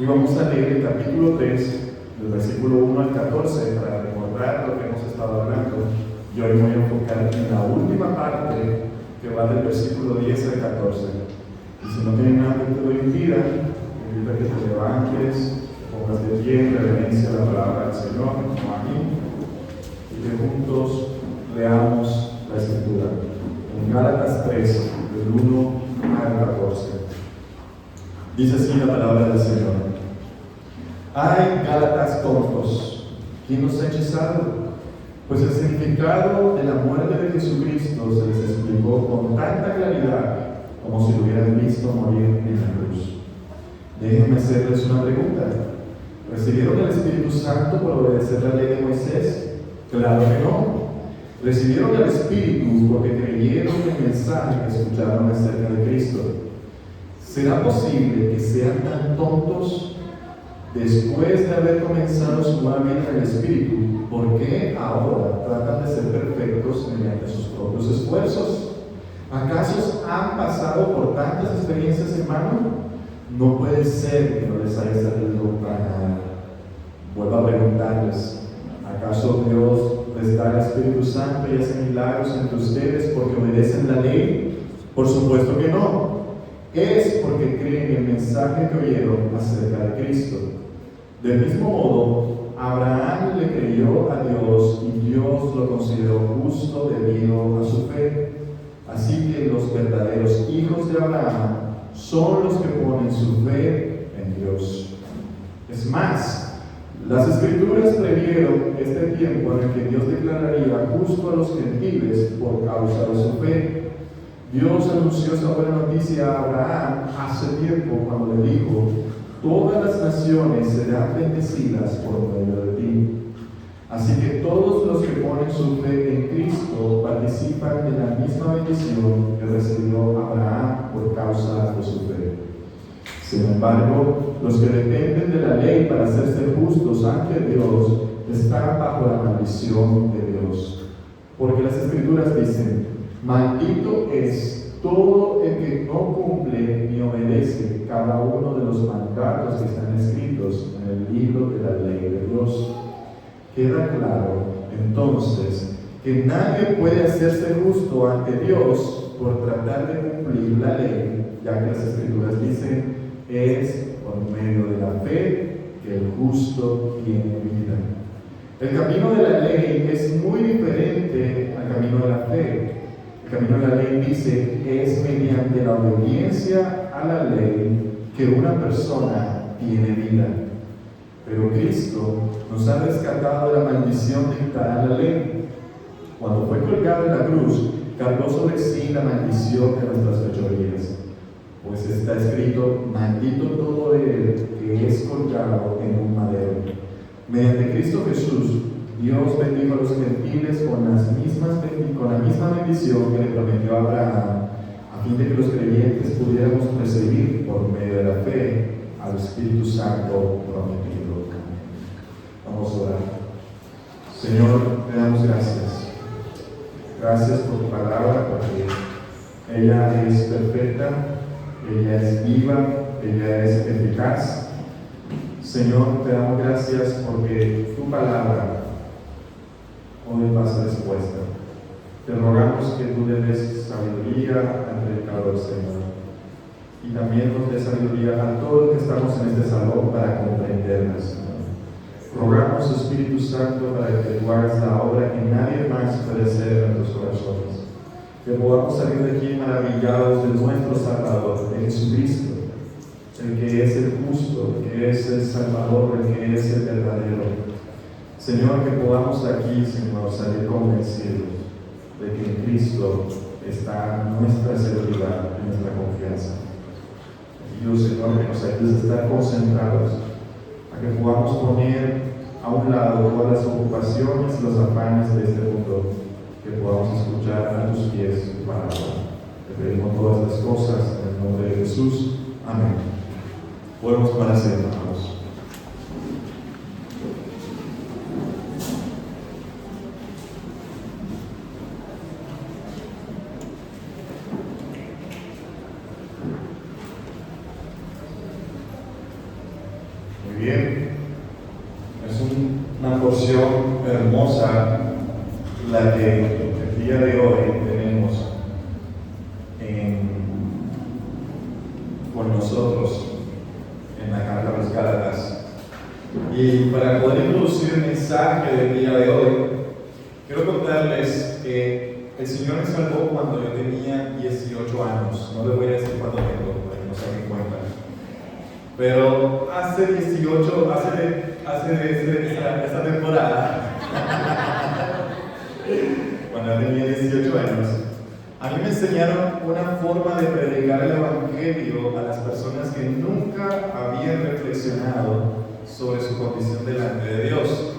Y vamos a leer el capítulo 3, del versículo 1 al 14, para recordar lo que hemos estado hablando. Y hoy me voy a enfocar en la última parte, que va del versículo 10 al 14. Y si no tienen nada que te lo impida, te invito a que te levantes, pongas de pie en reverencia a la palabra del Señor, como a mí, y que juntos leamos la Escritura. En Gálatas 3, del 1 al 14. Dice así la palabra del Señor: ¡Ay, Gálatas tontos! ¿Quién los ha hechizado? Pues el significado de la muerte de Jesucristo se les explicó con tanta claridad como si lo hubieran visto morir en la cruz. Déjenme hacerles una pregunta. ¿Recibieron el Espíritu Santo por obedecer la ley de Moisés? Claro que no. Recibieron el Espíritu porque creyeron en el mensaje que escucharon acerca de Cristo. ¿Será posible que sean tan tontos? Después de haber comenzado sumamente el Espíritu, ¿por qué ahora tratan de ser perfectos mediante sus propios esfuerzos? ¿Acaso han pasado por tantas experiencias, hermano? No puede ser que no les haya salido para nada. Vuelvo a preguntarles: ¿acaso Dios les da el Espíritu Santo y hace milagros entre ustedes porque obedecen la ley? Por supuesto que no. Es porque creen en el mensaje que oyeron acerca de Cristo. Del mismo modo, Abraham le creyó a Dios y Dios lo consideró justo debido a su fe. Así que los verdaderos hijos de Abraham son los que ponen su fe en Dios. Es más, las Escrituras previeron este tiempo en el que Dios declararía justo a los gentiles por causa de su fe. Dios anunció esa buena noticia a Abraham hace tiempo cuando le dijo: todas las naciones serán bendecidas por medio de ti. Así que todos los que ponen su fe en Cristo participan de la misma bendición que recibió Abraham por causa de su fe. Sin embargo, los que dependen de la ley para hacerse justos ante Dios están bajo la maldición de Dios. Porque las Escrituras dicen: maldito es todo el que no cumple ni obedece cada uno de los mandatos que están escritos en el libro de la ley de Dios. Queda claro, entonces, que nadie puede hacerse justo ante Dios por tratar de cumplir la ley, ya que las Escrituras dicen: es por medio de la fe que el justo tiene vida. El camino de la ley es muy diferente al camino de la fe. El camino de la ley dice: es mediante la obediencia a la ley que una persona tiene vida. Pero Cristo nos ha rescatado de la maldición dictada en la ley. Cuando fue colgado en la cruz, cargó sobre sí la maldición de nuestras fechorías. Pues está escrito: maldito todo el que es colgado en un madero. Mediante Cristo Jesús, Dios bendijo a los gentiles con la misma bendición que le prometió a Abraham, a fin de que los creyentes pudiéramos recibir por medio de la fe al Espíritu Santo prometido. Vamos a orar. Señor, te damos gracias. Gracias por tu palabra, porque ella es perfecta, ella es viva, ella es eficaz. Señor, te damos gracias porque tu palabra hoy va a ser expuesta. Te rogamos que tú le des sabiduría al predicador, Señor, y también nos des sabiduría a todos los que estamos en este salón para comprenderla, Señor. Rogamos, Espíritu Santo, para que tú hagas la obra que nadie más puede hacer en nuestros corazones. Que podamos salir de aquí maravillados de nuestro Salvador, de Jesucristo, el que es el justo, el que es el Salvador, el que es el verdadero. Señor, que podamos aquí, Señor, salir convencidos de que en Cristo está nuestra seguridad y nuestra confianza. Pido, Señor, que nos ayudes a estar concentrados, a que podamos poner a un lado todas las ocupaciones y los afanes de este mundo, que podamos escuchar a tus pies tu palabra. Te pedimos todas las cosas en el nombre de Jesús. Amén. Podemos para sentarnos. porción hermosa, la que el día de hoy tenemos con nosotros en la carta a los Gálatas. Y para poder introducir el mensaje del día de hoy, quiero contarles que el Señor me salvó cuando yo tenía 18 años. No les voy a decir cuándo tengo, para que no se den cuenta. Pero hace 18, esa temporada, cuando yo tenía 18 años, a mí me enseñaron una forma de predicar el Evangelio a las personas que nunca habían reflexionado sobre su condición delante de Dios.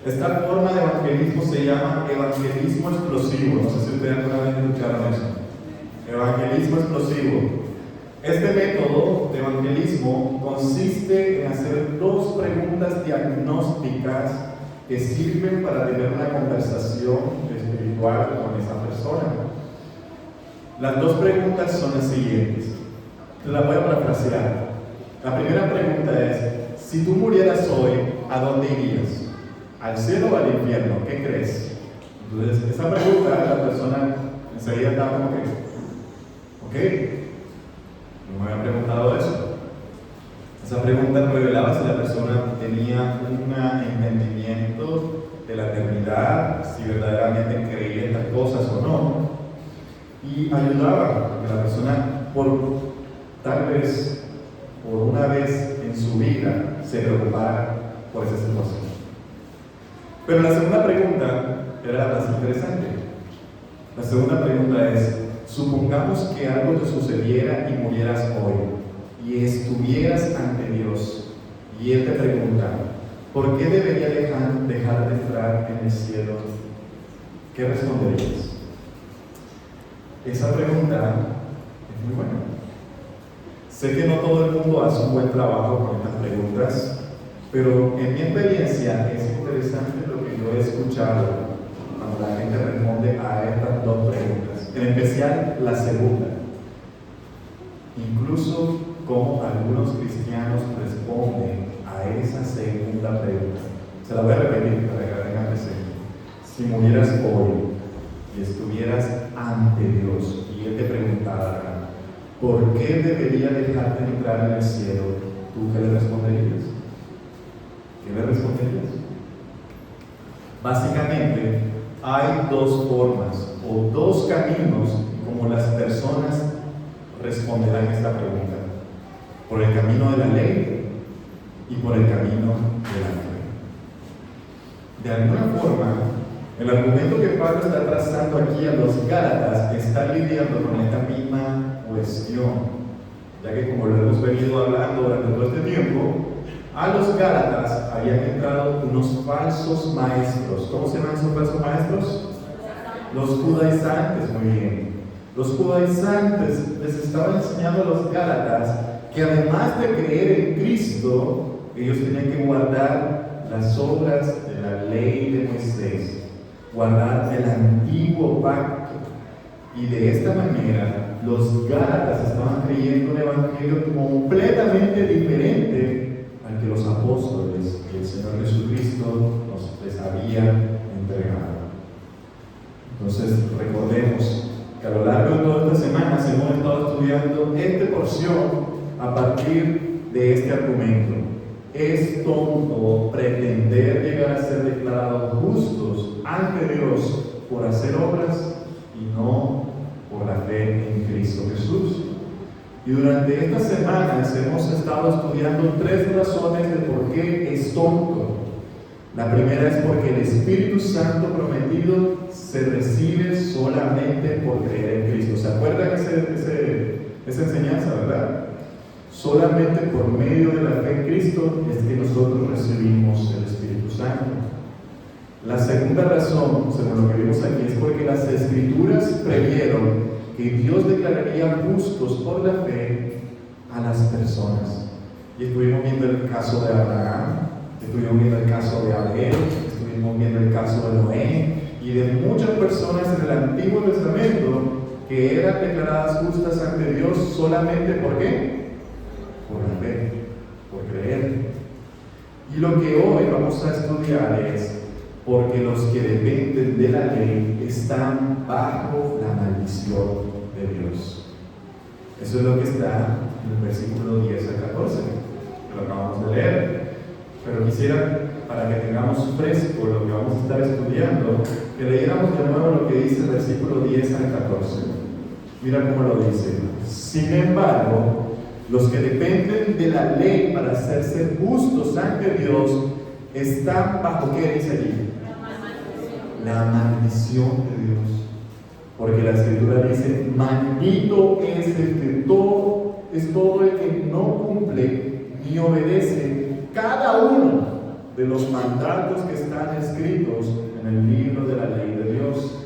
Esta forma de evangelismo se llama evangelismo explosivo. No sé si ustedes alguna vez escucharon eso. Evangelismo explosivo. Este método de evangelismo consiste en hacer dos preguntas diagnósticas que sirven para tener una conversación espiritual con esa persona. Las dos preguntas son las siguientes. Te las voy a parafrasear. La primera pregunta es: si tú murieras hoy, ¿a dónde irías? ¿Al cielo o al infierno? ¿Qué crees? Entonces, esa pregunta, la persona enseguida está como que, ok, no me había preguntado eso. Esa pregunta revelaba si la persona tenía un entendimiento de la eternidad, si verdaderamente creía en estas cosas o no, y ayudaba a que la persona, tal vez, por una vez en su vida, se preocupara por esa situación. Pero la segunda pregunta era la más interesante. La segunda pregunta es: supongamos que algo te sucediera y murieras hoy, y estuvieras ante Dios, y Él te pregunta, ¿por qué debería dejar de entrar en el cielo? ¿Qué responderías? Esa pregunta es muy buena. Sé que no todo el mundo hace un buen trabajo con estas preguntas, pero en mi experiencia es interesante lo que yo he escuchado cuando la gente responde a estas dos preguntas, en especial la segunda. Incluso cómo algunos cristianos responden a esa segunda pregunta. Se la voy a repetir para que la tengan presente. Si murieras hoy y estuvieras ante Dios y Él te preguntara, ¿por qué debería dejarte entrar en el cielo? ¿Tú qué le responderías? ¿Qué le responderías? Básicamente, hay dos formas o dos caminos como las personas responderán esta pregunta: por el camino de la ley y por el camino de la fe. De alguna forma, el argumento que Pablo está trazando aquí a los Gálatas está lidiando con esta misma cuestión, ya que, como lo hemos venido hablando durante todo este tiempo, a los Gálatas habían entrado unos falsos maestros. ¿Cómo se llaman esos falsos maestros? Los judaizantes. Muy bien. Los judaizantes les estaban enseñando a los Gálatas que, además de creer en Cristo, ellos tenían que guardar las obras de la ley de Moisés, guardar el antiguo pacto. Y de esta manera, los Gálatas estaban creyendo un evangelio completamente diferente al que los apóstoles y el Señor Jesucristo les había entregado. Entonces, recordemos que a lo largo de todas estas semanas hemos estado estudiando esta porción a partir de este argumento. Es tonto pretender llegar a ser declarados justos ante Dios por hacer obras y no por la fe en Cristo Jesús. Y durante estas semanas hemos estado estudiando tres razones de por qué es tonto. La primera es porque el Espíritu Santo prometido se recibe solamente por creer en Cristo. ¿Se acuerdan esa enseñanza, verdad? Solamente por medio de la fe en Cristo es que nosotros recibimos el Espíritu Santo. La segunda razón, según lo que vimos aquí, es porque las Escrituras previeron que Dios declararía justos por la fe a las personas. Y estuvimos viendo el caso de Abraham, estuvimos viendo el caso de Abel, estuvimos viendo el caso de Noé y de muchas personas en el Antiguo Testamento que eran declaradas justas ante Dios solamente ¿por qué? Por la fe, por creer. Y lo que hoy vamos a estudiar es porque los que dependen de la ley están bajo la maldición de Dios. Eso es lo que está en el versículo 10 al 14, que lo acabamos de leer. Pero quisiera, para que tengamos fresco lo que vamos a estar estudiando, que leyéramos de nuevo lo que dice el versículo 10 al 14. Mira cómo lo dice. Sin embargo, los que dependen de la ley para hacerse justos ante Dios están bajo, ¿qué dice allí? La maldición de Dios. Porque la Escritura dice: maldito es todo el que no cumple ni obedece cada uno de los mandatos que están escritos en el libro de la ley de Dios.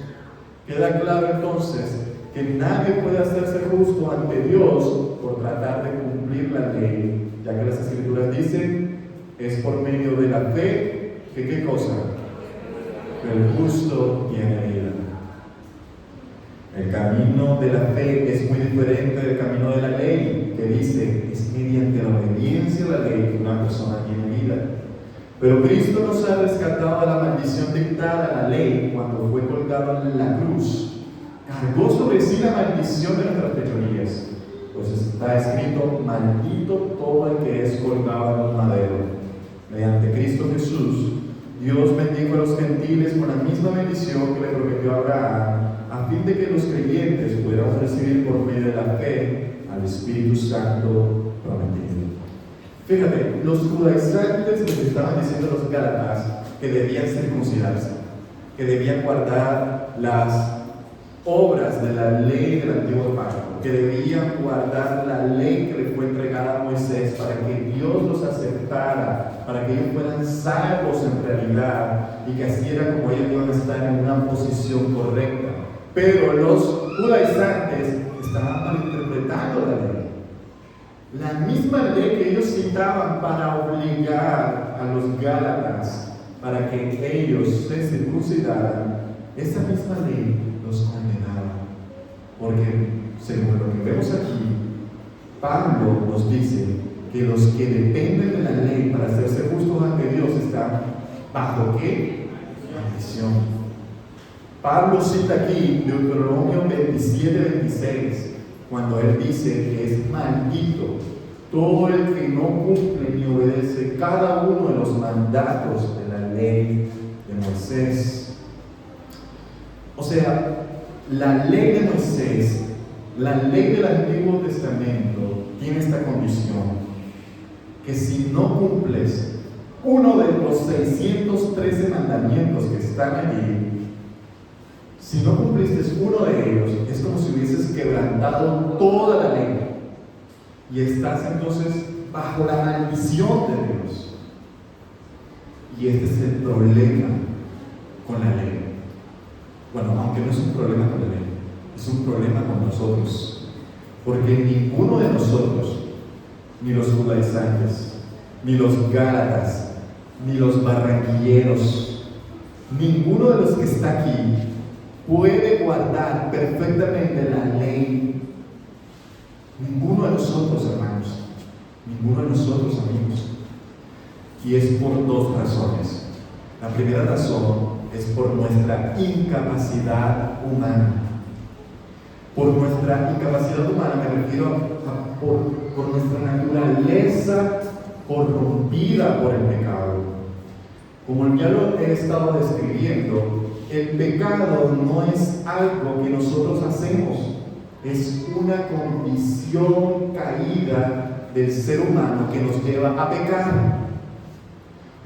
Queda claro entonces que nadie puede hacerse justo ante Dios por tratar de cumplir la ley, ya que las Escrituras dicen: es por medio de la fe que ¿qué cosa? Que el justo tiene vida. El camino de la fe es muy diferente del camino de la ley, que dice: es mediante la obediencia a la ley que una persona tiene vida. Pero Cristo nos ha rescatado de la maldición dictada a la ley cuando fue colgado en la cruz. Cargó sobre sí la maldición de nuestras fechorías, pues está escrito: maldito todo el que es colgado en un madero. Mediante Cristo Jesús, Dios bendijo a los gentiles con la misma bendición que le prometió a Abraham, a fin de que los creyentes pudieran recibir por medio de la fe al Espíritu Santo prometido. Fíjate, los judaizantes les estaban diciendo a los gálatas que debían circuncidarse, que debían guardar las obras de la ley del antiguo pacto, que debían guardar la ley que le fue entregada a Moisés para que Dios los aceptara, para que ellos fueran salvos en realidad, y que así era como ellos iban a estar en una posición correcta. Pero los judaizantes estaban malinterpretando la ley. La misma ley que ellos citaban para obligar a los gálatas para que ellos se circuncidaran, esa misma ley los condenaba. Porque, según lo que vemos aquí, Pablo nos dice que los que dependen de la ley para hacerse justos ante Dios están bajo ¿qué? Maldición. Pablo cita aquí Deuteronomio 27:26, cuando él dice que es maldito todo el que no cumple ni obedece cada uno de los mandatos de la ley de Moisés. O sea, la ley de Moisés, la ley del Antiguo Testamento, tiene esta condición: que si no cumples uno de los 613 mandamientos que están allí, si no cumpliste uno de ellos, es como si hubieses quebrantado toda la ley. Y estás entonces bajo la maldición de Dios. Y este es el problema con la ley. Bueno, aunque no es un problema con la ley, es un problema con nosotros. Porque ninguno de nosotros, ni los judaizantes, ni los gálatas, ni los barranquilleros, ninguno de los que está aquí puede guardar perfectamente la ley. Ninguno de nosotros, hermanos, ninguno de nosotros, amigos. Y es por dos razones. La primera razón es por nuestra incapacidad humana. Por nuestra incapacidad humana me refiero por nuestra naturaleza corrompida por el pecado. Como ya lo he estado describiendo, el pecado no es algo que nosotros hacemos, es una condición caída del ser humano que nos lleva a pecar.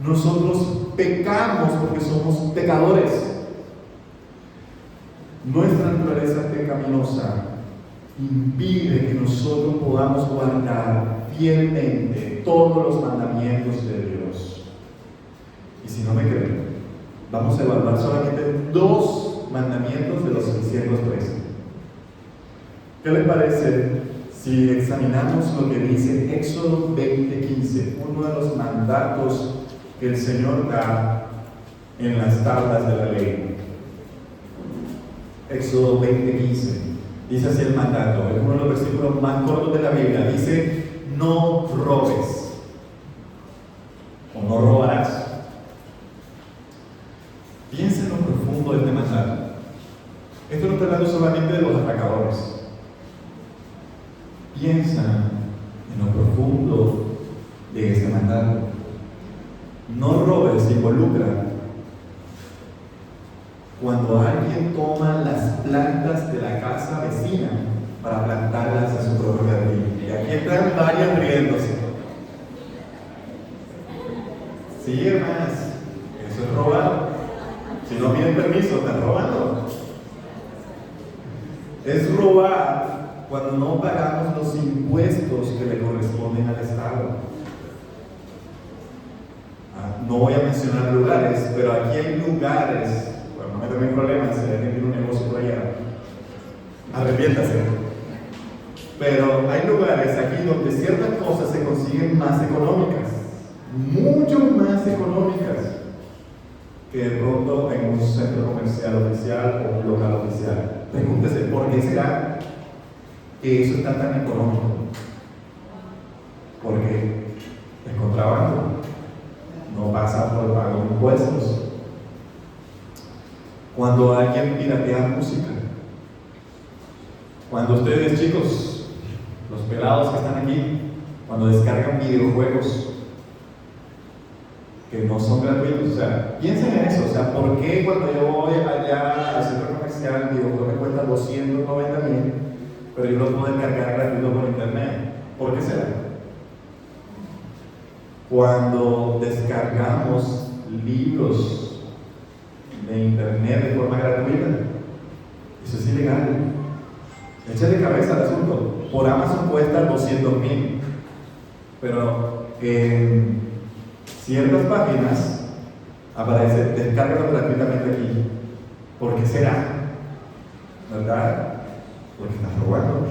Nosotros pecamos porque somos pecadores. Nuestra naturaleza pecaminosa impide que nosotros podamos guardar fielmente todos los mandamientos de Dios. Y si no me creen, vamos a evaluar solamente 2 mandamientos de los 613. ¿Qué les parece si examinamos lo que dice Éxodo 20:15, uno de los mandatos que el Señor da en las tablas de la ley? Éxodo 20:15 dice así el mandato, es uno de los versículos más cortos de la Biblia. Dice: no robes. o no robarás. Piensa en lo profundo de este mandato. Esto no está hablando solamente de los atacadores. Piensa en lo profundo de este mandato. No robes involucra cuando alguien toma las plantas de la casa vecina para plantarlas en su propio jardín. Y aquí están varias riéndose. Sí, hermanas, eso es robar. Si no piden permiso, están robando. Es robar cuando no pagamos los impuestos que le corresponden al Estado. No voy a mencionar lugares, pero aquí hay lugares, bueno, no me tengo problemas si alguien tiene un negocio por allá, arrepiéntase. Pero hay lugares aquí donde ciertas cosas se consiguen más económicas, mucho más económicas que de pronto en un centro comercial oficial o un local oficial. Pregúntese, ¿por qué será que eso está tan económico? Porque es contrabando, no pasa por pago de impuestos. Cuando alguien piratea música, cuando ustedes, chicos, los pelados que están aquí, cuando descargan videojuegos que no son gratuitos, o sea, piensen en eso, o sea, ¿por qué cuando yo voy allá al centro comercial el videojuego me cuesta 290,000, pero yo lo puedo descargar gratuito por internet? ¿Por qué será? Cuando descargamos libros de internet de forma gratuita, eso es ilegal. Échale cabeza al asunto. Por Amazon cuesta 200,000, pero en ciertas páginas aparece descárgalo gratuitamente aquí. ¿Por qué será? ¿Verdad? Porque estás robando.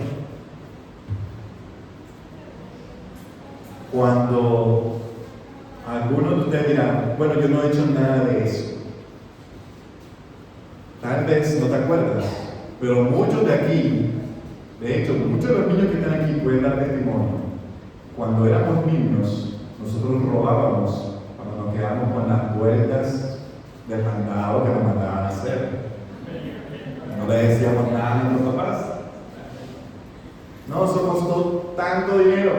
Cuando algunos de ustedes dirán, bueno, yo no he hecho nada de eso. Tal vez no te acuerdas, pero muchos de aquí, de hecho, muchos de los niños que están aquí pueden dar testimonio. Cuando éramos niños, nosotros robábamos cuando nos quedamos con las vueltas del mandado que nos mandaban a hacer. No le decíamos nada a nuestros papás. No, eso costó tanto dinero.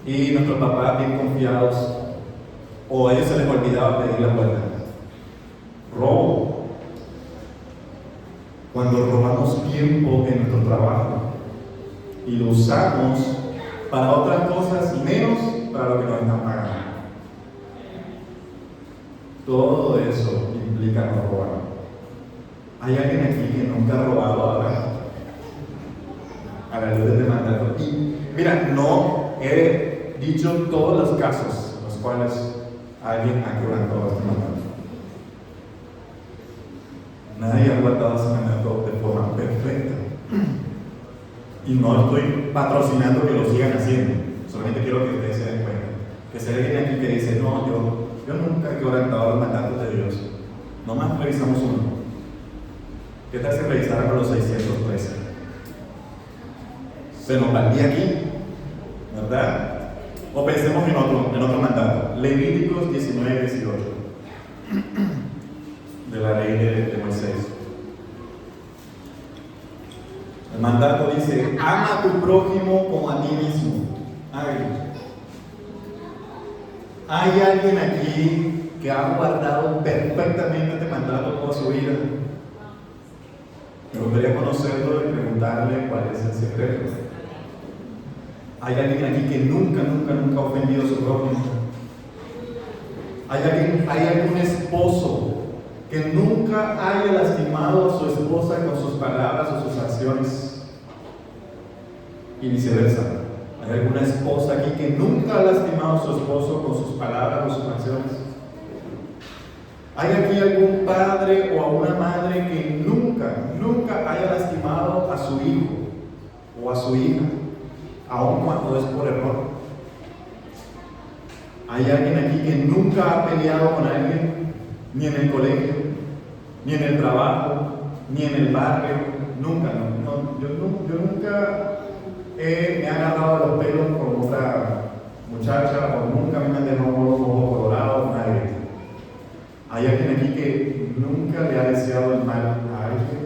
Y nuestros papás, bien confiados, o a ellos se les olvidaba pedir las vueltas. Robo. Cuando robamos tiempo en nuestro trabajo y lo usamos para otras cosas menos para lo que nos están pagando. Todo eso implica no robar. ¿Hay alguien aquí que nunca ha robado ahora? A la luz de este mandato. Y mira, no he dicho todos los casos en los cuales alguien ha quebrantado este mandato. Nadie ha guardado ese mandato de forma perfecta. Y no estoy patrocinando que lo sigan haciendo. Solamente quiero que ustedes se den cuenta. Que si hay alguien aquí que dice, no, yo nunca he quebrantado los mandatos de Dios. Nomás revisamos uno. ¿Qué tal si revisáramos los 613? Se nos valía aquí, ¿verdad? O pensemos en otro mandato. Levíticos 19-18. De la ley de Moisés. El mandato dice: ama a tu prójimo como a ti mismo. ¿Hay alguien aquí que ha guardado perfectamente este mandato toda su vida? Me gustaría conocerlo y preguntarle cuál es el secreto. ¿Hay alguien aquí que nunca ha ofendido a su prójimo? ¿Hay algún esposo que nunca haya lastimado a su esposa con sus palabras o sus acciones? Y viceversa. ¿Hay alguna esposa aquí que nunca ha lastimado a su esposo con sus palabras o sus acciones? ¿Hay aquí algún padre o a una madre que nunca haya lastimado a su hijo o a su hija, aun cuando es por error? ¿Hay alguien aquí que nunca ha peleado con alguien, ni en el colegio, ni en el trabajo, ni en el barrio? Nunca, yo nunca me he agarrado a los pelos con otra muchacha, o nunca me han dejado un ojo colorado, nadie. ¿Hay alguien aquí que nunca le ha deseado el mal a alguien?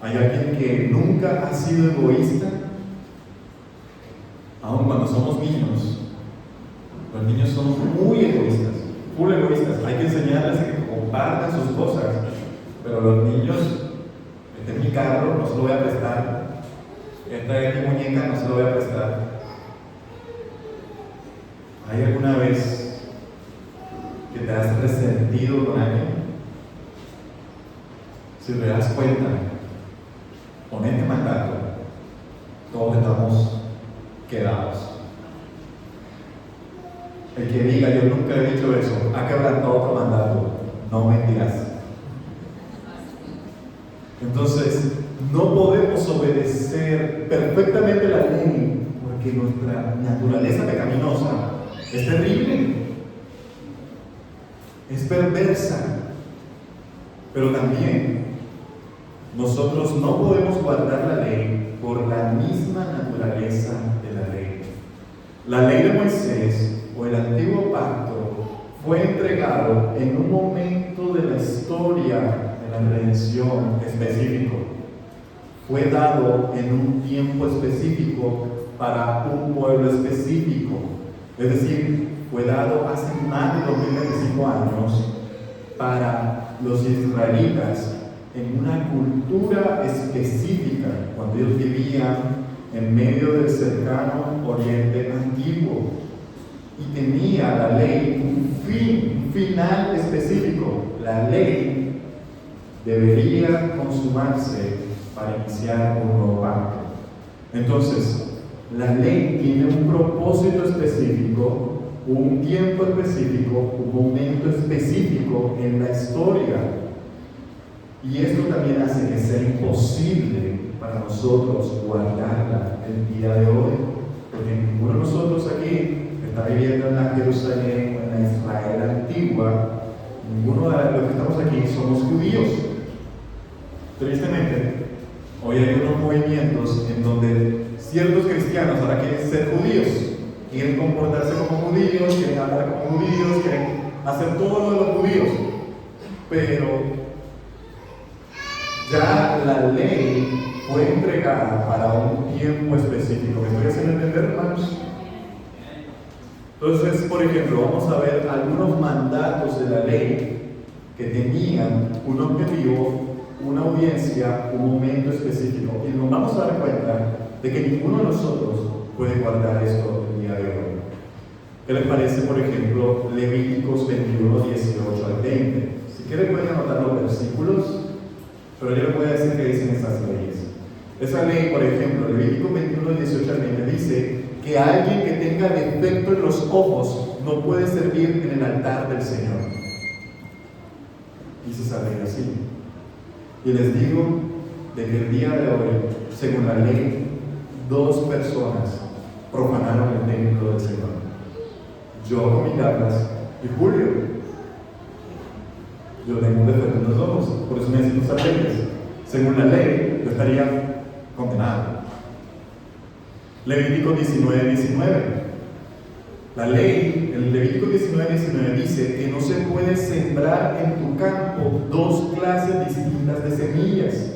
¿Hay alguien que nunca ha sido egoísta? Aun cuando somos niños, los niños son muy egoístas, full egoístas. Hay que enseñarles a que compartan sus cosas, pero los niños, este es mi carro, no se lo voy a prestar. Esta es mi muñeca, no se lo voy a prestar. ¿Hay alguna vez que te has resentido con alguien? Si te das cuenta, con este mandato, todos estamos quedados. El que diga, yo nunca he dicho eso, ha quebrantado otro mandato. No mentirás. Entonces, no podemos obedecer perfectamente la ley porque nuestra naturaleza pecaminosa es terrible, es perversa, pero también nosotros no podemos guardar la ley por la misma naturaleza de la ley. La ley de Moisés o el antiguo pacto fue entregado en un momento de la historia de la redención específico. Fue dado en un tiempo específico para un pueblo específico. Es decir, fue dado hace más de 2025 años para los israelitas en una cultura específica, cuando ellos vivían en medio del cercano Oriente Antiguo. Y tenía la ley un final específico. La ley debería consumarse para iniciar un nuevo pacto. Entonces, la ley tiene un propósito específico, un tiempo específico, un momento específico en la historia. Y esto también hace que sea imposible para nosotros guardarla el día de hoy, porque ninguno de nosotros aquí está viviendo en la Jerusalén o en la Israel antigua. Ninguno de los que estamos aquí somos judíos. Tristemente, hoy hay unos movimientos en donde ciertos cristianos ahora quieren ser judíos, quieren comportarse como judíos, quieren hablar como judíos, quieren hacer todo lo de los judíos, pero ya la ley fue entregada para un tiempo específico. ¿Me estoy haciendo entender, hermanos? Entonces, por ejemplo, vamos a ver algunos mandatos de la ley que tenían un objetivo, una audiencia, un momento específico. Y nos vamos a dar cuenta de que ninguno de nosotros puede guardar esto el día de hoy. ¿Qué les parece, por ejemplo, Levíticos 21, 18 al 20? Si quieren pueden anotar los versículos, pero yo les voy a decir qué dicen esas leyes. Esa ley, por ejemplo, Levíticos 21, 18 al 20, dice que alguien que tenga defecto en los ojos no puede servir en el altar del Señor. Dice esa ley así. Y les digo de que el día de hoy, según la ley, 2 personas profanaron el templo del Señor. Yo con mis gafas y Julio. Yo tengo un defecto en los ojos, por eso necesito usar lentes. Según la ley, yo estaría condenado. Levítico 19, 19. La ley, el Levítico 19, 19 dice que no se puede sembrar en tu campo 2 clases distintas de semillas,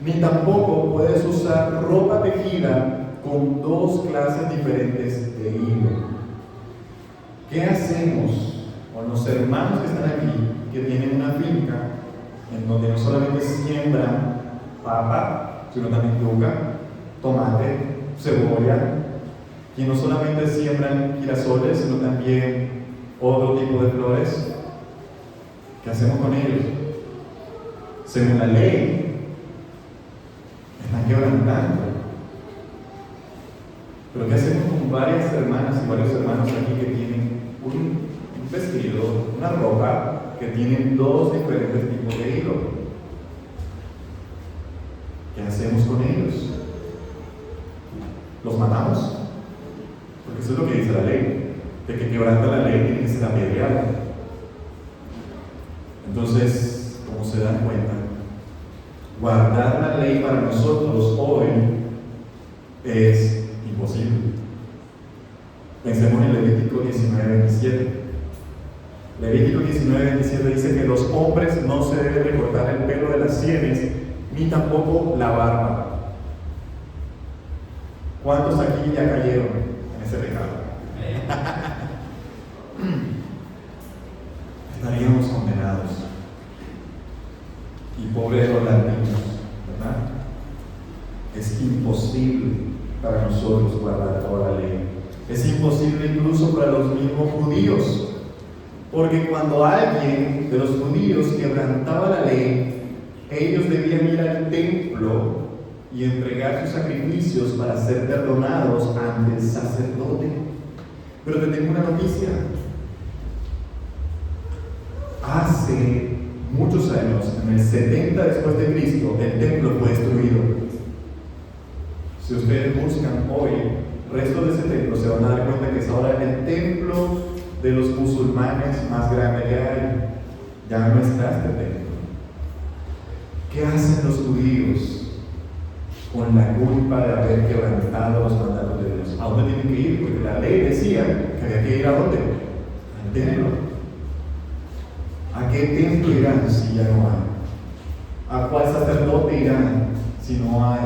ni tampoco puedes usar ropa tejida con 2 clases diferentes de hilo. ¿Qué hacemos con los hermanos que están aquí, que tienen una finca en donde no solamente siembran papa, sino también yuca, tomate, cebolla, y no solamente siembran girasoles, sino también otro tipo de flores? ¿Qué hacemos con ellos? Según la ley, están quebrantando. Pero ¿qué hacemos con varias hermanas y varios hermanos aquí que tienen un vestido, una ropa, que tienen 2 diferentes tipos de hilo? ¿Qué hacemos con ellos? ¿Los matamos? Porque eso es lo que dice la ley, de que quebranta la ley tiene que ser apedreado. Entonces, como se dan cuenta, guardar la ley para nosotros hoy es imposible. Pensemos en Levítico 19:27. Levítico 19:27 dice que los hombres no se deben recortar el pelo de las sienes, ni tampoco la barba. ¿Cuántos aquí ya cayeron en ese pecado? Estaríamos condenados. Y pobres los latinos, ¿verdad? Es imposible para nosotros guardar toda la ley. Es imposible incluso para los mismos judíos. Porque cuando alguien de los judíos quebrantaba la ley, ellos debían ir al templo y entregar sus sacrificios para ser perdonados ante el sacerdote. Pero te tengo una noticia. Hace muchos años, en el 70 después de Cristo, el templo fue destruido. Si ustedes buscan hoy restos de ese templo, se van a dar cuenta que es ahora el templo de los musulmanes más grande que hay. Ya no está este templo. ¿Qué hacen los judíos con la culpa de haber quebrantado los mandatos de Dios? ¿A dónde tienen que ir? Porque la ley decía que había que ir ¿a dónde? Al templo. ¿A qué templo irán si ya no hay? ¿A cuál sacerdote irán si no hay?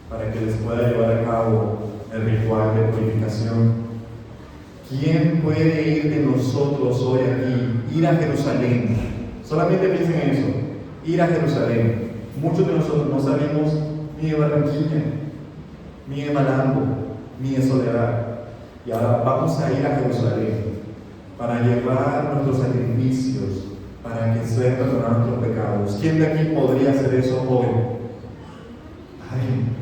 Para que les pueda llevar a cabo el ritual de purificación. ¿Quién puede ir de nosotros hoy aquí? Ir a Jerusalén. Solamente piensen en eso. Ir a Jerusalén. Muchos de nosotros no salimos ni de Barranquilla, ni de Malambo, ni de Soledad. Y ahora vamos a ir a Jerusalén para llevar nuestros sacrificios, para que sean perdonados nuestros pecados. ¿Quién de aquí podría hacer eso hoy? Ay.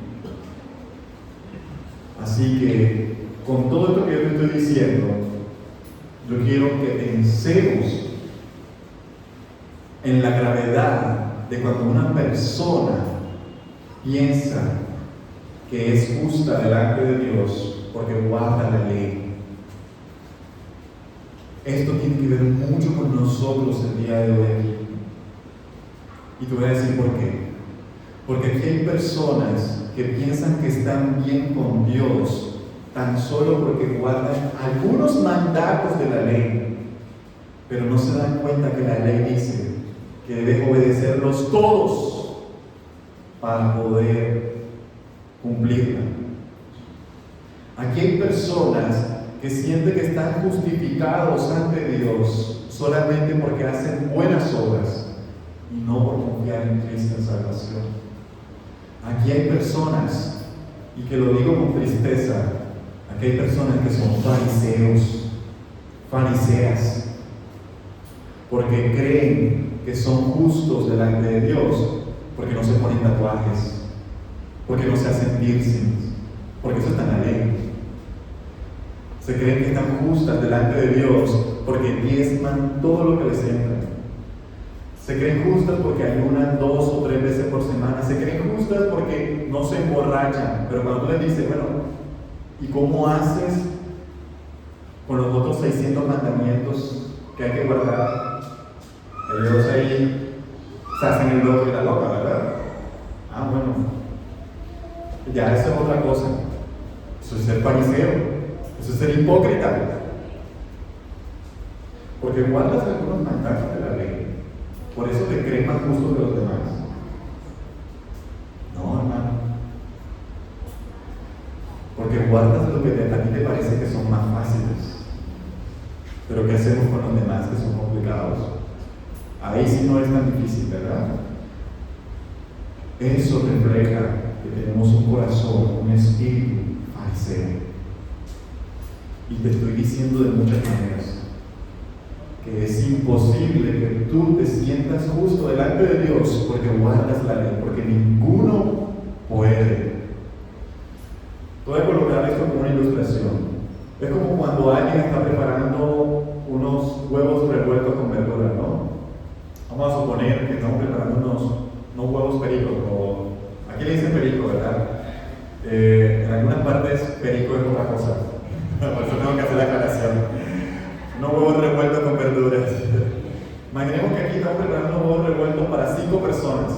Así que, con todo esto que yo te estoy diciendo, yo quiero que pensemos en la gravedad de cuando una persona piensa que es justa delante de Dios porque guarda la ley. Esto tiene que ver mucho con nosotros el día de hoy aquí. Y te voy a decir por qué. Porque aquí hay personas que piensan que están bien con Dios tan solo porque guardan algunos mandatos de la ley, pero no se dan cuenta que la ley dice que deben obedecerlos todos para poder cumplirla. Aquí hay personas que sienten que están justificados ante Dios solamente porque hacen buenas obras y no por confiar en Cristo en salvación. Aquí hay personas, y que lo digo con tristeza, aquí hay personas que son fariseos, fariseas, porque creen que son justos delante de Dios, porque no se ponen tatuajes, porque no se hacen piercings, porque eso está en la ley. Se creen que están justas delante de Dios porque diezman todo lo que les entra. Se creen justas porque ayunan 2 o 3 veces por semana. Se creen justas porque no se emborrachan. Pero cuando tú les dices, bueno, ¿y cómo haces con los otros 600 mandamientos que hay que guardar? Ellos ahí se hacen el loco y la loca, ¿verdad? Ah, bueno, ya eso es otra cosa. Eso es ser fariseo. Eso es ser hipócrita. Porque guardas algunos mandatos de la ley. Por eso te crees más justo que los demás. No, hermano. Porque guardas lo que a ti te parece que son más fáciles. Pero ¿qué hacemos con los demás que son complicados? Ahí sí no es tan difícil, ¿verdad? Eso refleja que tenemos un corazón, un espíritu fariseo. Y te estoy diciendo de muchas maneras que es imposible que tú te sientas justo delante de Dios porque guardas la ley, porque ninguno puede. Voy a colocar esto como una ilustración. Es como cuando alguien está preparando unos huevos revueltos con verduras, ¿no? Vamos a suponer que estamos preparando unos huevos pericos, o aquí le dicen perico, ¿verdad? En algunas partes perico es otra cosa. Por eso tengo que hacer la aclaración. Unos huevos revueltos con verduras. Imaginemos que aquí estamos preparando unos huevos revueltos para 5 personas.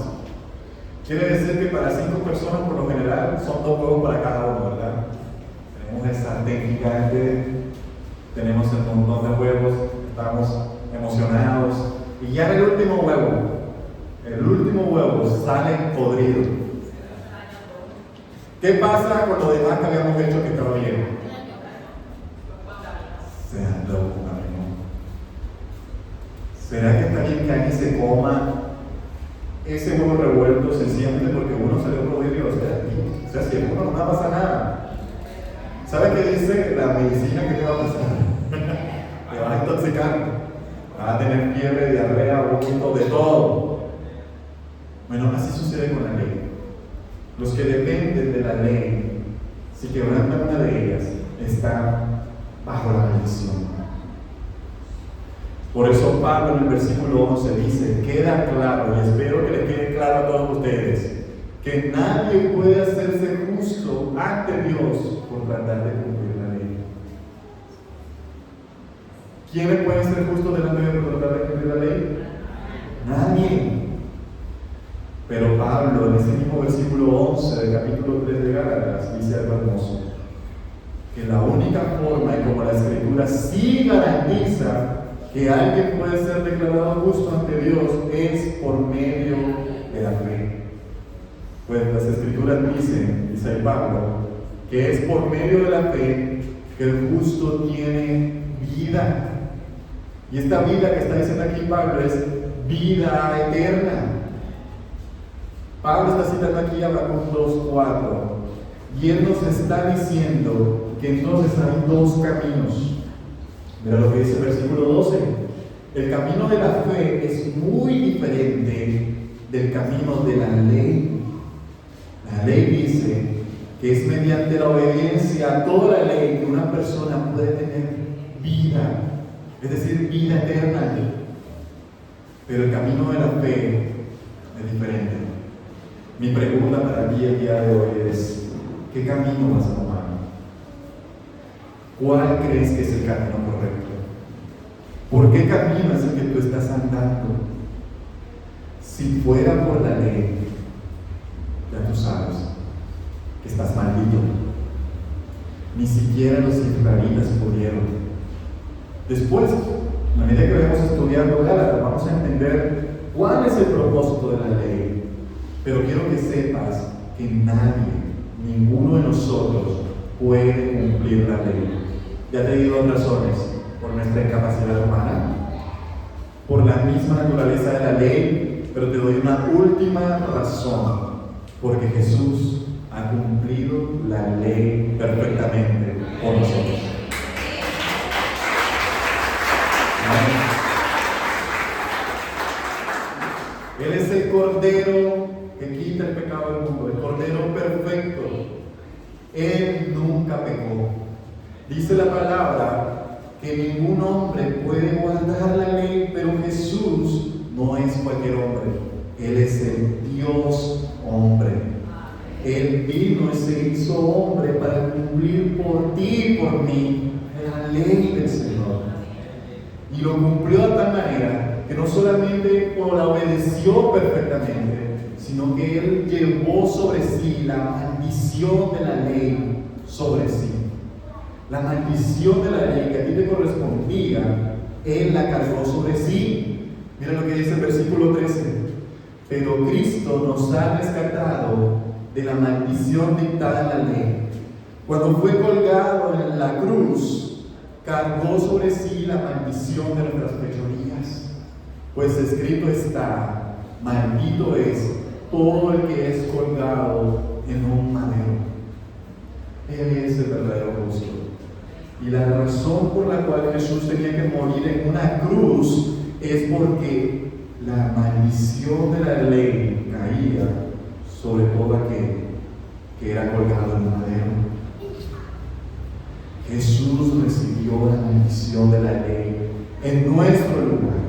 Quiere decir que para 5 personas, por lo general, son 2 huevos para cada uno, ¿verdad? Tenemos el sartén gigante, tenemos el montón de huevos, estamos emocionados, y ya el último huevo sale podrido. ¿Qué pasa con lo demás que habíamos hecho que estaba bien? Se andó, amigo. ¿Será que está bien que alguien se coma ese huevo revuelto sencillamente porque uno salió prohibido? O sea, si a uno no va a pasar nada. ¿Sabe qué dice la medicina que te va a pasar? Te vas a intoxicar, vas a tener fiebre, diarrea, vómito, de todo. Bueno, así sucede con la ley. Los que dependen de la ley, si quebrantan una de ellas, están bajo la maldición. Por eso Pablo en el versículo 11 dice, queda claro, y espero que le quede claro a todos ustedes, que nadie puede hacerse justo ante Dios por tratar de cumplir la ley. ¿Quiénes pueden ser justos delante de Dios por tratar de cumplir la ley? Nadie. Pero Pablo en ese mismo versículo 11 del capítulo 3 de Gálatas dice algo hermoso, que la única forma en como la Escritura sí garantiza que alguien puede ser declarado justo ante Dios es por medio de la fe. Pues las Escrituras dicen, dice el Pablo, que es por medio de la fe que el justo tiene vida. Y esta vida que está diciendo aquí Pablo es vida eterna. Pablo está citando aquí Habacuc 2:4 y él nos está diciendo que entonces hay dos caminos. Mira lo que dice el versículo 12. El camino de la fe es muy diferente del camino de la ley. La ley dice que es mediante la obediencia a toda la ley que una persona puede tener vida, es decir, vida eterna. Pero el camino de la fe es diferente. Mi pregunta para ti el día de hoy es, ¿qué camino vas a tomar? ¿Cuál crees que es el camino correcto? ¿Por qué camino es el que tú estás andando? Si fuera por la ley, ya tú sabes que estás maldito. Ni siquiera los israelitas pudieron. Después, a medida que vamos estudiando Gálatas, vamos a entender cuál es el propósito de la ley. Pero quiero que sepas que nadie, ninguno de nosotros puede cumplir la ley. Ya te di dos razones: por nuestra incapacidad humana, por la misma naturaleza de la ley, pero te doy una última razón, porque Jesús ha cumplido la ley perfectamente por nosotros. Él es el Cordero que quita el pecado del mundo, el Cordero perfecto. Él nunca pecó. Dice la palabra que ningún hombre puede guardar la ley, pero Jesús no es cualquier hombre. Él es el Dios hombre. Él vino y se hizo hombre para cumplir por ti y por mí la ley del Señor. Y lo cumplió de tal manera que no solamente la obedeció perfectamente, sino que Él llevó sobre sí la maldición de la ley sobre sí. La maldición de la ley que a ti te correspondía, Él la cargó sobre sí. Mira lo que dice el versículo 13. Pero Cristo nos ha rescatado de la maldición dictada en la ley. Cuando fue colgado en la cruz, cargó sobre sí la maldición de nuestras fechorías. Pues escrito está: maldito es todo el que es colgado en un madero. Él es el verdadero justo. Y la razón por la cual Jesús tenía que morir en una cruz es porque la maldición de la ley caía sobre todo aquel que era colgado en un madero. Jesús recibió la maldición de la ley en nuestro lugar.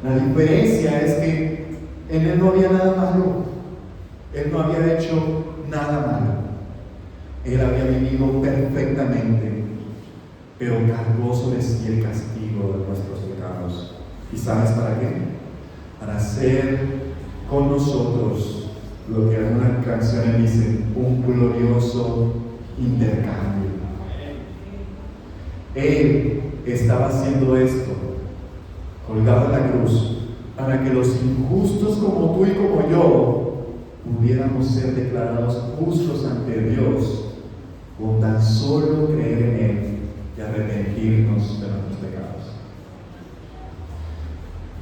La diferencia es que en Él no había nada malo. Él no había hecho nada malo. Él había vivido perfectamente, pero cargó sobre sí el castigo de nuestros pecados. ¿Y sabes para qué? Para hacer con nosotros lo que algunas canciones dicen, un glorioso intercambio. Él estaba haciendo esto, colgado en la cruz, para que los injustos como tú y como yo pudiéramos ser declarados justos ante Dios con tan solo creer en Él y arrepentirnos de nuestros pecados.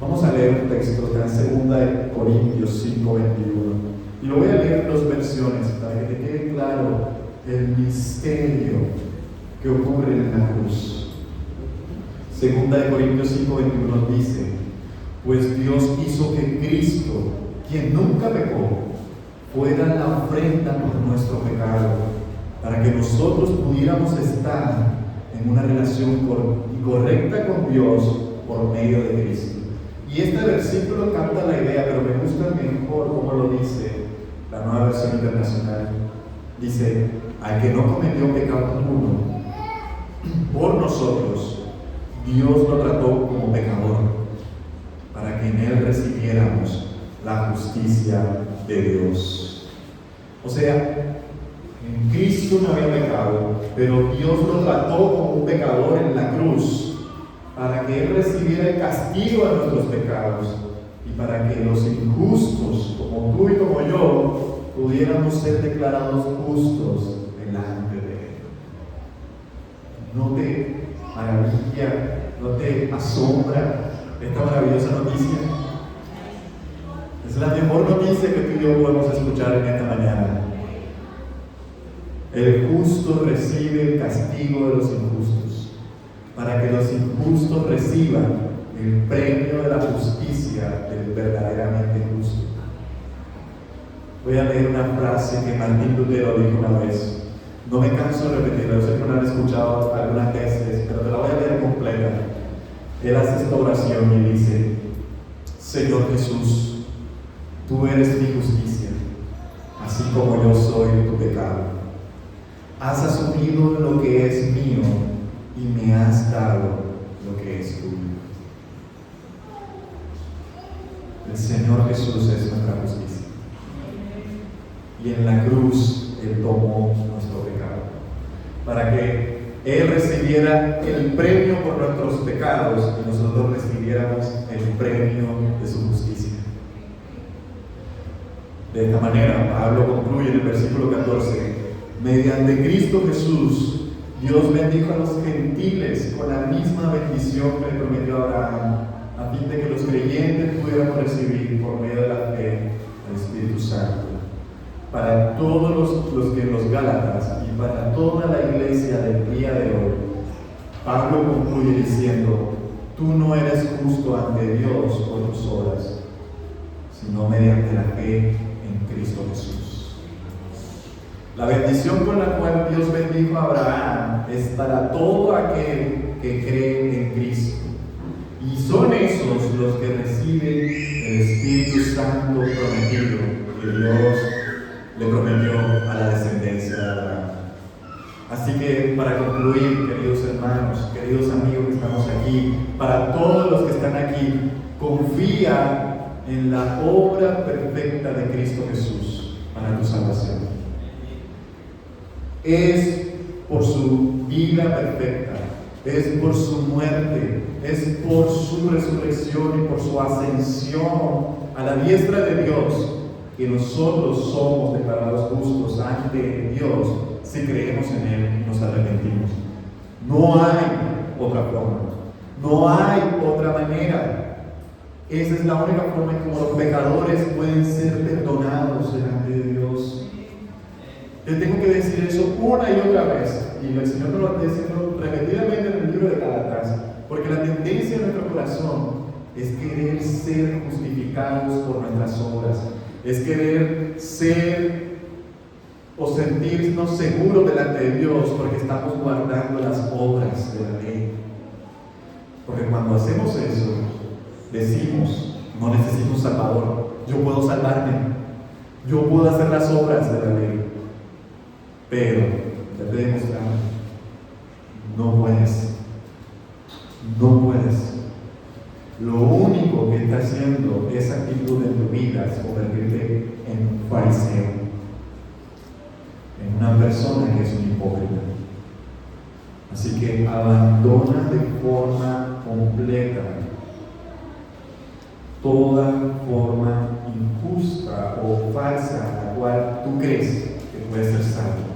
Vamos a leer un texto que está en 2 Corintios 5:21 y lo voy a leer en dos versiones para que te quede claro el misterio que ocurre en la cruz. 2 Corintios 5:21 dice: pues Dios hizo que Cristo, quien nunca pecó, fuera la ofrenda por nuestro pecado, para que nosotros pudiéramos estar en una relación correcta con Dios por medio de Cristo. Y este versículo capta la idea, pero me gusta mejor cómo lo dice la Nueva Versión Internacional. Dice: al que no cometió pecado alguno, por nosotros Dios lo trató como pecador, para que en Él recibiéramos la justicia de Dios. O sea, en Cristo no había pecado, pero Dios lo trató como un pecador en la cruz, para que Él recibiera el castigo de nuestros pecados y para que los injustos, como tú y como yo, pudiéramos ser declarados justos delante de Él. ¿No te maravilla, no te asombra esta maravillosa noticia? Es la mejor noticia que tú y yo podemos escuchar en esta mañana. El justo recibe el castigo de los injustos, para que los injustos reciban el premio de la justicia del verdaderamente justo. Voy a leer una frase que Martín Lutero dijo una vez. No me canso de repetirla, yo sé que no la han escuchado algunas veces, pero te la voy a leer completa. Él hace esta oración y dice: Señor Jesús, tú eres mi justicia, así como yo soy tu pecado. Has asumido lo que es mío y me has dado lo que es tuyo. El Señor Jesús es nuestra justicia. Y en la cruz Él tomó nuestro pecado, para que Él recibiera el premio por nuestros pecados y nosotros recibiéramos el premio de su justicia. De esta manera, Pablo concluye en el versículo 14: mediante Cristo Jesús, Dios bendijo a los gentiles con la misma bendición que le prometió a Abraham, a fin de que los creyentes pudiéramos recibir por medio de la fe el Espíritu Santo. Para todos los Gálatas y para toda la iglesia del día de hoy, Pablo concluye diciendo: tú no eres justo ante Dios por tus obras, sino mediante la fe en Cristo Jesús. La bendición con la cual Dios bendijo a Abraham es para todo aquel que cree en Cristo. Y son esos los que reciben el Espíritu Santo prometido que Dios le prometió a la descendencia de Abraham. Así que, para concluir, queridos hermanos, queridos amigos que estamos aquí, para todos los que están aquí, confía en la obra perfecta de Cristo Jesús para tu salvación. Es por su vida perfecta, es por su muerte, es por su resurrección y por su ascensión a la diestra de Dios, que nosotros somos declarados justos ante Dios si creemos en Él y nos arrepentimos. No hay otra forma, no hay otra manera. Esa es la única forma en que los pecadores pueden ser perdonados delante de Dios. Yo tengo que decir eso una y otra vez, y el Señor nos lo está diciendo repetidamente en el libro de Gálatas, porque la tendencia de nuestro corazón es querer ser justificados por nuestras obras, es querer ser o sentirnos seguros delante de Dios porque estamos guardando las obras de la ley. Porque cuando hacemos eso, decimos: no necesito un Salvador, yo puedo salvarme, yo puedo hacer las obras de la ley. Pero ya te he demostrado, no puedes. Lo único que está haciendo esa actitud en tu vida es convertirte en un fariseo, en una persona que es un hipócrita. Así que abandona de forma completa toda forma injusta o falsa a la cual tú crees que puedes ser salvo.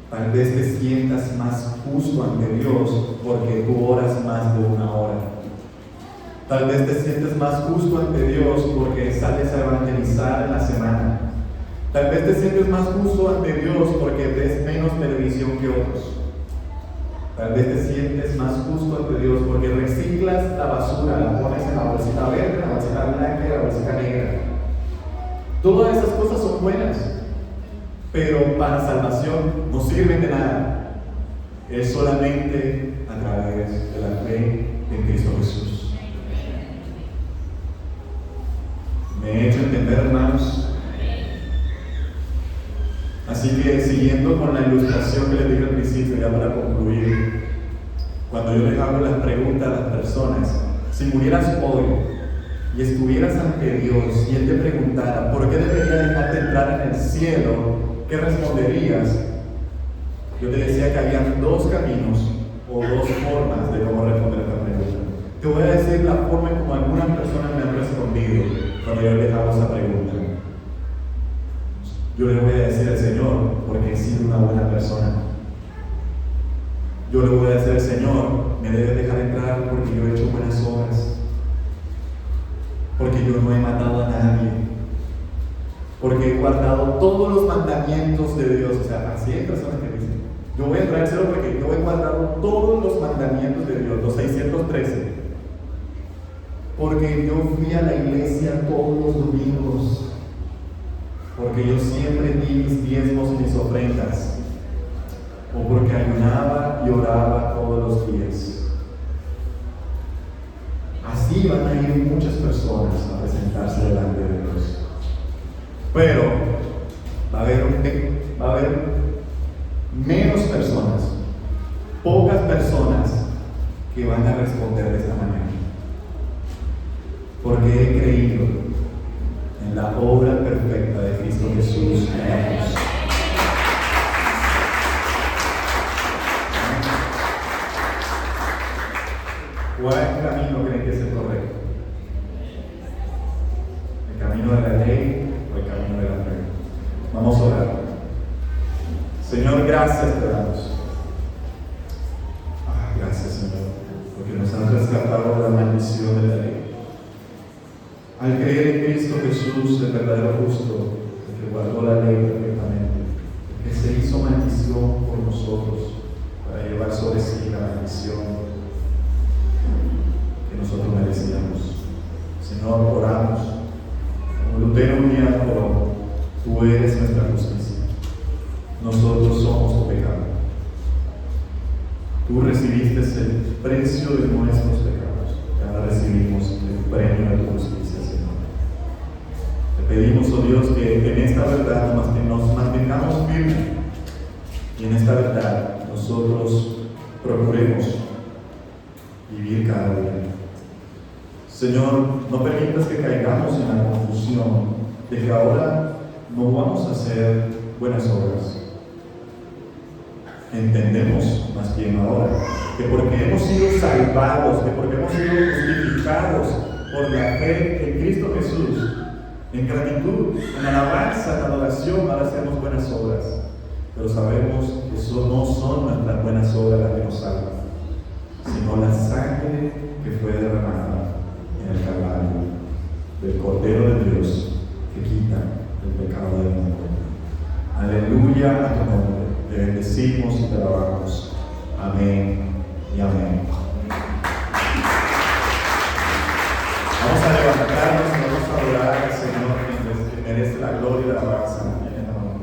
Tal vez te sientas más justo ante Dios porque tú oras más de 1 hora. Tal vez te sientes más justo ante Dios porque sales a evangelizar en la semana. Tal vez te sientes más justo ante Dios porque ves menos televisión que otros. Tal vez te sientes más justo ante Dios porque reciclas la basura, la pones en la bolsita verde, en la bolsita blanca y en la bolsita negra. Todas esas cosas son buenas, pero para salvación no sirven de nada. Es solamente a través de la fe en Cristo Jesús. ¿Me he hecho entender, hermanos? Así que, siguiendo con la ilustración que les dije al principio, ya para concluir, cuando yo les hago las preguntas a las personas, si murieras hoy y estuvieras ante Dios y Él te preguntara, ¿por qué debería dejarte entrar en el cielo?, ¿qué responderías? Yo te decía que había 2 caminos o 2 formas de cómo responder esta pregunta. Te voy a decir la forma en como algunas personas me han respondido cuando yo les hago esa pregunta. Yo le voy a decir al Señor porque he sido una buena persona. Yo le voy a decir al Señor, me debe dejar entrar porque yo he hecho buenas obras, porque yo no he matado a nadie, porque he guardado todos los mandamientos de Dios. O sea, así hay personas que dicen, yo voy a entrar al cielo porque yo he guardado todos los mandamientos de Dios, los 613, porque yo fui a la iglesia todos los domingos, porque yo siempre di mis diezmos y mis ofrendas, o porque ayunaba y oraba todos los días. Así van a ir muchas personas a presentarse delante de Dios. Pero va a haber menos personas, pocas personas que van a responder de esta manera. Porque he creído en la obra perfecta de Cristo Jesús en la cruz. ¿Cuál camino creen que es el correcto? ¿El camino de la ley o el camino de la fe? Vamos a orar. Señor, gracias te damos. Gracias, Señor, porque nos has rescatado de la maldición de la ley. Al creer en Cristo Jesús, el verdadero justo, el que guardó la ley perfectamente, el que se hizo maldición por nosotros para llevar sobre sí la maldición que nosotros merecíamos. Señor, oramos. Como Lutero un día oró, tú eres nuestra justicia, nosotros somos tu pecado. Tú recibiste el precio de nuestros pecados, y ahora recibimos el premio de tu justicia, Señor. Te pedimos, oh Dios, que en esta verdad nos mantengamos firmes y en esta verdad nosotros procuremos vivir cada día. Señor, no permitas que caigamos en la confusión de que ahora no vamos a hacer buenas obras. Entendemos más bien ahora que porque hemos sido salvados, que porque hemos sido justificados por la fe en Cristo Jesús, en gratitud, en alabanza, en adoración, ahora hacemos buenas obras. Pero sabemos que eso no son nuestras buenas obras las que nos salvan, sino la sangre que fue derramada en el Calvario del Cordero de Dios que quita el pecado del mundo. Aleluya a tu nombre. Te bendecimos y te alabamos. Amén y amén. Vamos a levantarnos y vamos a adorar al Señor que merece la gloria y la alabanza en esta mañana.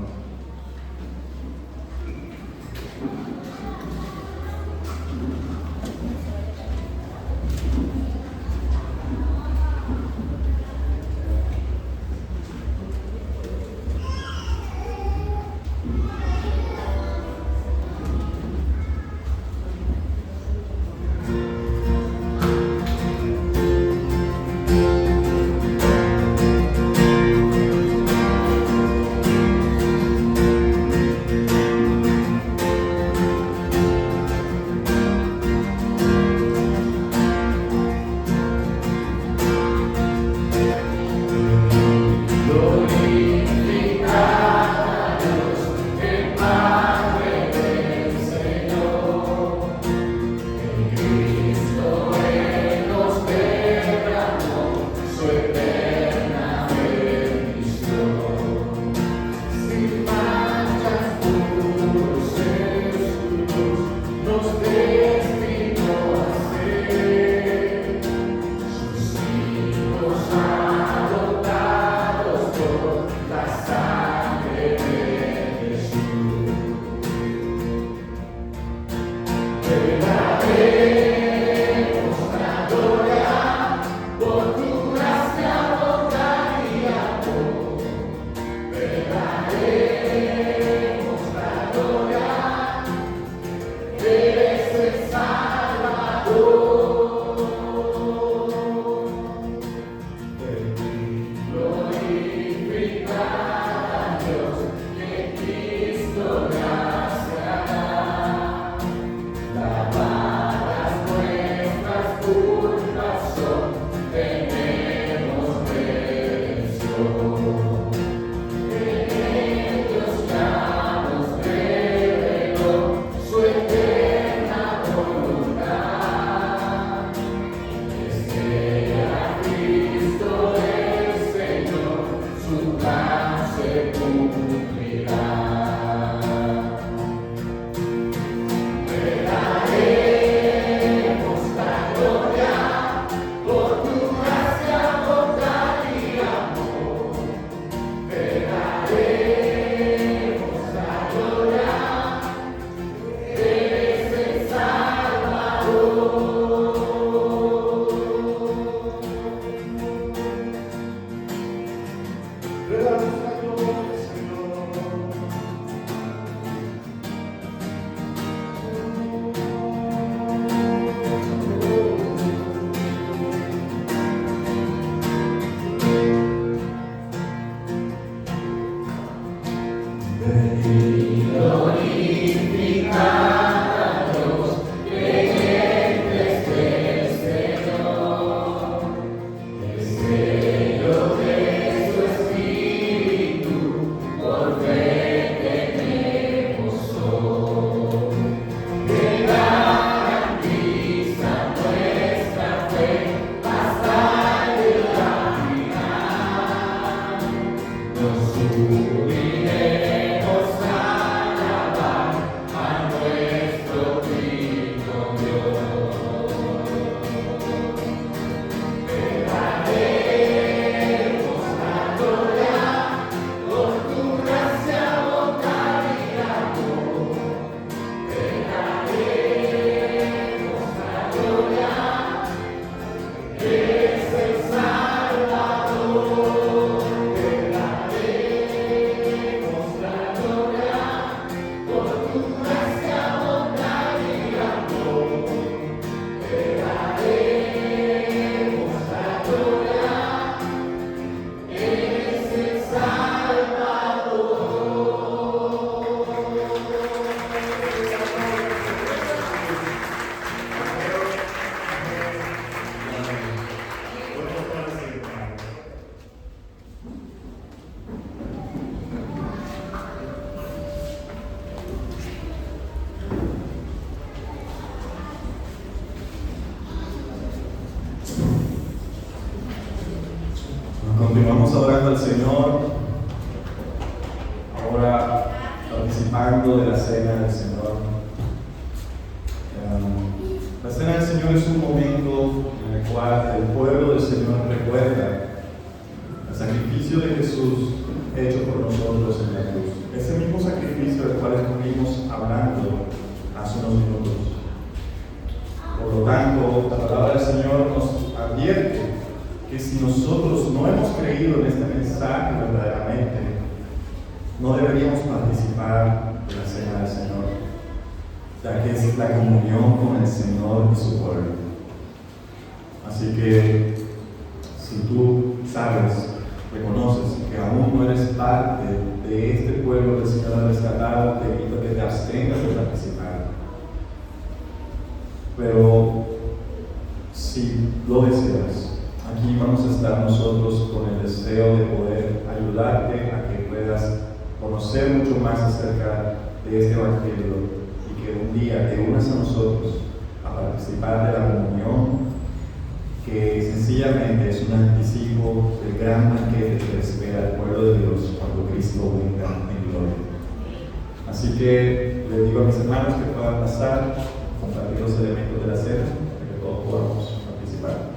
Continuamos adorando al Señor, ahora participando de la cena del Señor. La cena del Señor es un momento en el cual el pueblo del Señor recuerda el sacrificio de Jesús hecho por nosotros en la cruz. Ese mismo sacrificio del cual estuvimos hablando hace unos minutos. Por lo tanto, la palabra del Señor nos advierte que si nosotros no hemos creído en este mensaje verdaderamente, no deberíamos participar de la cena del Señor, ya que es la comunión con el Señor y su pueblo. Así que, si tú sabes, reconoces que aún no eres parte de este pueblo del Señor rescatado, te invito a que te abstengas de participar. Pero, si lo deseas, aquí vamos a estar nosotros con el deseo de poder ayudarte a que puedas conocer mucho más acerca de este Evangelio y que un día te unas a nosotros a participar de la comunión, que sencillamente es un anticipo del gran banquete que espera al pueblo de Dios cuando Cristo venga en gloria. Así que les digo a mis hermanos que puedan pasar, compartir los elementos de la cena, para que todos podamos participar.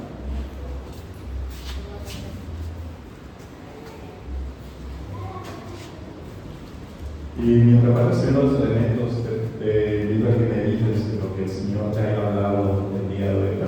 Y mientras van haciendo los elementos, te invito a que medites en lo que el Señor te haya hablado el día de hoy.